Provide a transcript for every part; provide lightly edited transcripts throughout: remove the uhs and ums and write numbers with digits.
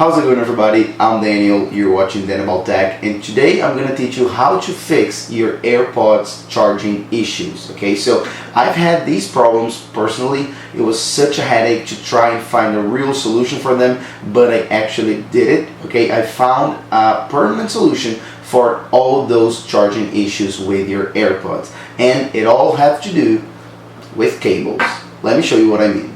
How's it going, everybody? I'm Daniel, you're watching Dan About Tech, and today I'm going to teach you how to fix your AirPods charging issues. Okay, so I've had these problems personally. It was such a headache to try and find a real solution for them, but I actually did it. Okay, I found a permanent solution for all of those charging issues with your AirPods, and it all has to do with cables. Let me show you what I mean.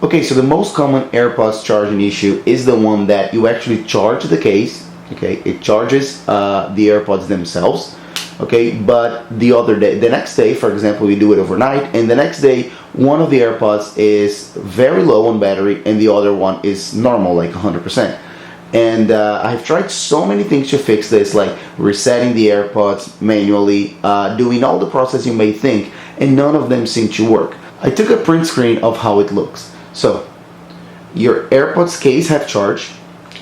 Okay, so the most common AirPods charging issue is the one that you actually charge the case. Okay, it charges the AirPods themselves. Okay, but the next day, for example, we do it overnight, and the next day one of the AirPods is very low on battery and the other one is normal, like 100%. And I've tried so many things to fix this, like resetting the AirPods manually, doing all the process you may think, and none of them seem to work. I took a print screen of how it looks. So, your AirPods case have charged,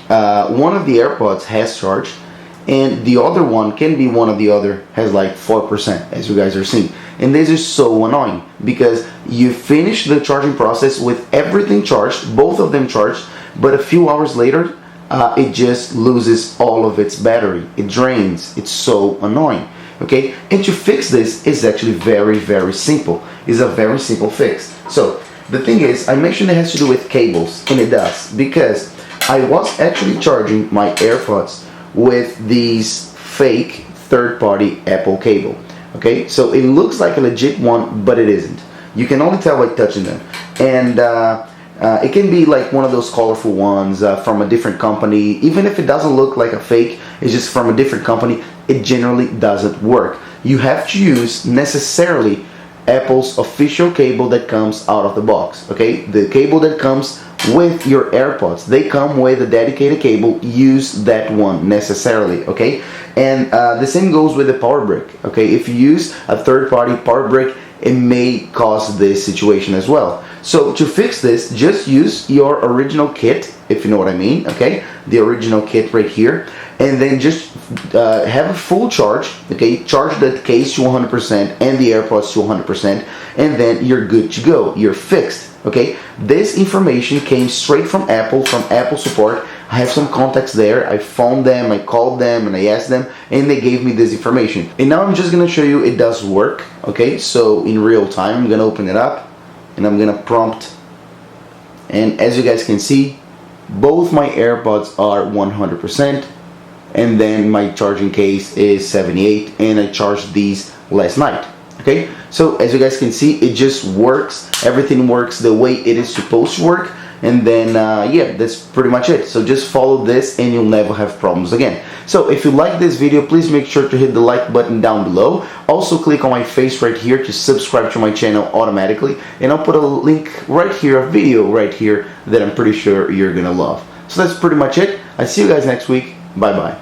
one of the AirPods has charged, and the other one can be one of the other has like 4%, as you guys are seeing. And this is so annoying because you finish the charging process with everything charged, both of them charged, but a few hours later, it just loses all of its battery. It drains. It's so annoying. Okay, and to fix this is actually very simple. It's a very simple fix. So the thing is, I mentioned it has to do with cables, and it does, because I was actually charging my AirPods with these fake third-party Apple cable. Okay, so it looks like a legit one, but it isn't. You can only tell by touching them, and it can be like one of those colorful ones from a different company. Even if it doesn't look like a fake, it's just from a different company, it generally doesn't work. You have to use necessarily Apple's official cable that comes out of the box. Okay, the cable that comes with your AirPods, they come with a dedicated cable. Use that one necessarily. Okay, and the same goes with the power brick. Okay, if you use a third-party power brick, it may cause this situation as well. So to fix this, just use your original kit, if you know what I mean. Okay, the original kit right here, and then just have a full charge. Okay, charge the case to 100% and the AirPods to 100%, and then you're good to go. You're fixed. Okay, this information came straight from Apple support. I have some contacts there. I phoned them, I called them, and I asked them, and they gave me this information. And now I'm just gonna show you it does work. Okay, so in real time, I'm gonna open it up and I'm gonna prompt, and as you guys can see, both my AirPods are 100%, and then my charging case is 78, and I charged these last night. Okay, so as you guys can see, it just works. Everything works the way it is supposed to work. And then yeah, that's pretty much it. So just follow this and you'll never have problems again. So if you like this video, please make sure to hit the like button down below. Also click on my face right here to subscribe to my channel automatically, and I'll put a link right here, a video right here that I'm pretty sure you're gonna love. So that's pretty much it. I see you guys next week. Bye bye.